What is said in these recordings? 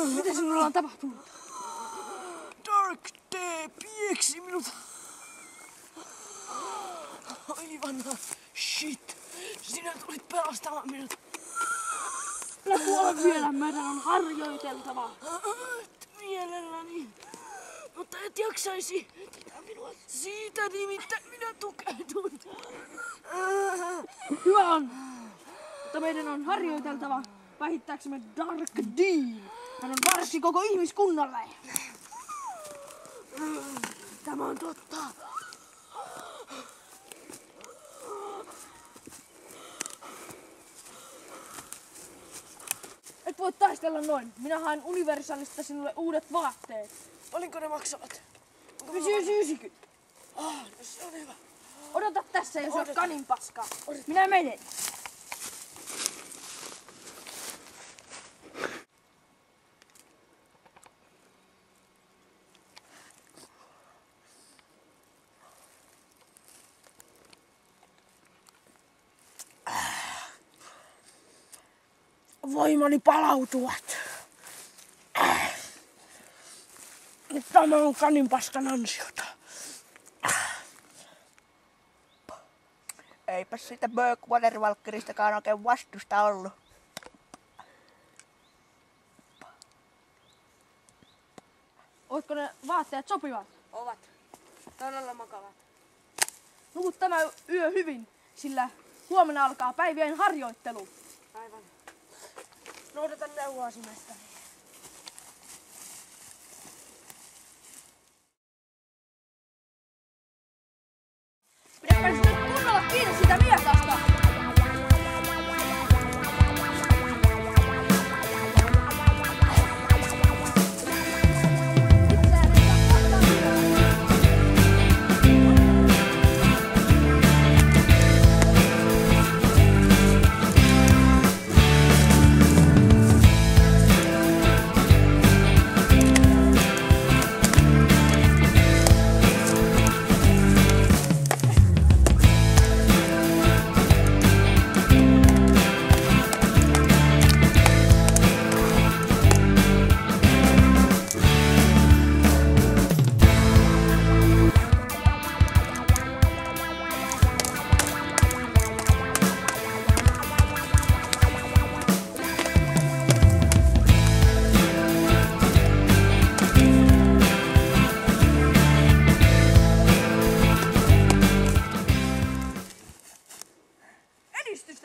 Mitä sinulla on tapahtunut? Dark D pieksi minut. Aivan shit. Sinä tulit pelastamaan minut. Älä kuole vielä, meidän on harjoiteltava. Mielelläni. Mutta et jaksaisi pitää minua siitä, nimittäin minä tukehdun. Hyvä on. Mutta meidän on harjoiteltava vähittääksemme Dark D. Hän on vaaraksi koko ihmiskunnalle. Tämä on totta. Et voi taistella noin. Minä haen Universalista sinulle uudet vaatteet. Paljonko ne maksavat? 90. No se on hyvä. Odota tässä, jos olet kanin paskaa. Minä menen. Voimani palautuvat. Tämä on kaninpaskan ansiota. Eipäs siitä Böök-Watervalkkeristakaan oikein vastusta ollut. Ootko ne vaatteet sopivat? Ovat todella makavat. Nukut tämä yö hyvin, sillä huomenna alkaa päivien harjoittelu. Aivan. Noudatan neuvoasi, mestari. Pidäpä nyt kunnolla kiinni sitä miekasta!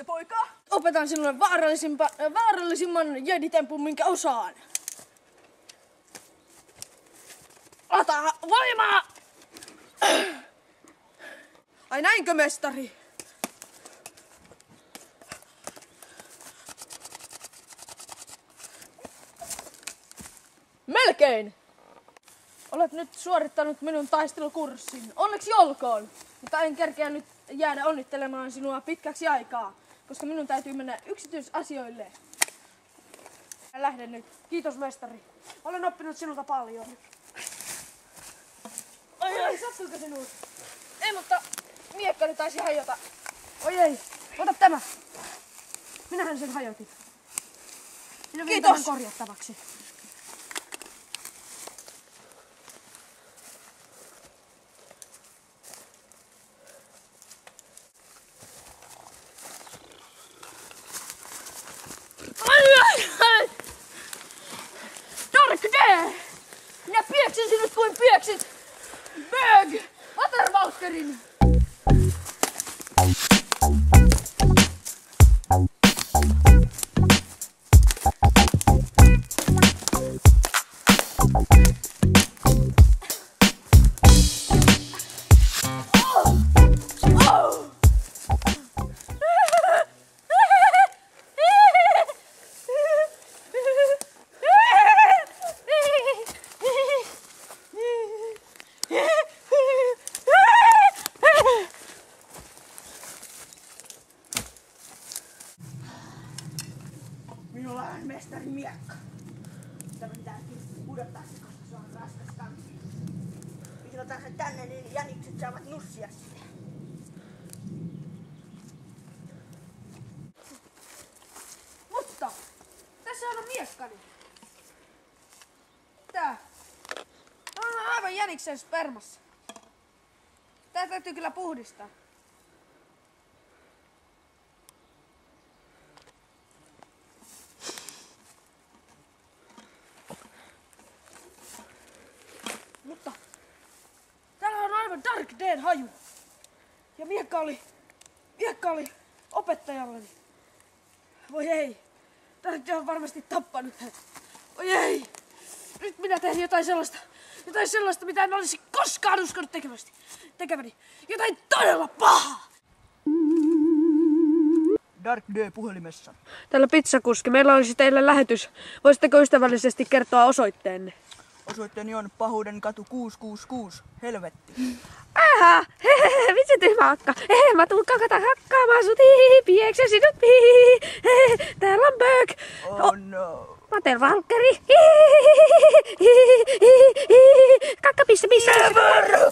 Poika. Opetan sinulle vaarallisimman jeditempun, minkä osaan. Ota voimaa! Ai näinkö, mestari? Melkein! Olet nyt suorittanut minun taistelukurssin. Onneksi olkoon! Mutta en kerkeä nyt jäädä onnittelemaan sinua pitkäksi aikaa, koska minun täytyy mennä yksityisasioille. Lähden nyt. Kiitos, mestari. Olen oppinut sinulta paljon. Ai, sattuiko sinut? Ei, mutta miekkani taisi hajota. Oi ei, ota tämä. Minähän sen hajotin. Minä vien tämän korjattavaksi. Dark D! Minä pieksin sinut kuin pieksit Böök-Watervalkkerin! Minulla on mestari miekka. Tämä täytyy pudottaa se, koska se on raskas kansi. Piilotaan sen tänne, niin jänikset saavat nussia sitä. Mutta tässä on miekkani. Mitä? Tää on aivan jäniksen spermassa. Tää täytyy kyllä puhdistaa. Mutta täällä on aivan Dark Dead haju. Ja miekka oli opettajalleni. Voi ei. Dark Dead on varmasti tappanut hän. Voi ei. Nyt minä teen jotain sellaista, mitä en olisi koskaan uskonut tekeväni. Jotain todella pahaa. Dark D puhelimessa. Täällä pizzakuski. Meillä olisi teille lähetys. Voisitteko ystävällisesti kertoa osoitteenne? Osoitteeni on Pahuuden katu 666. Helvetti. Aha, hehehe, vitsi tyhmä akka. Hehe, mä tuun kakata hakkaamaan sut, hihihi, pieksä sinut, hihihi, hehe, täällä on Böök. Oh no. Mater Valkkeri, hihihi, kakka pissa. Never!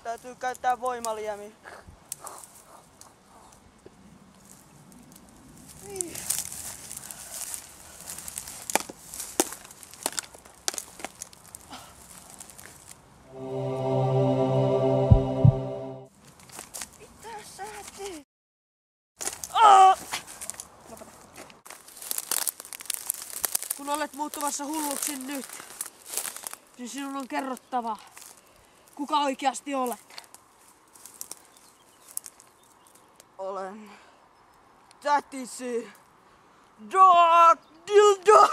Täytyy käyttää voimaliemi. Mitä sä teet? Kun olet muuttumassa hulluksi nyt, niin sinun on kerrottava, kuka oikeasti olet. Olen tätisi Dark Dildo!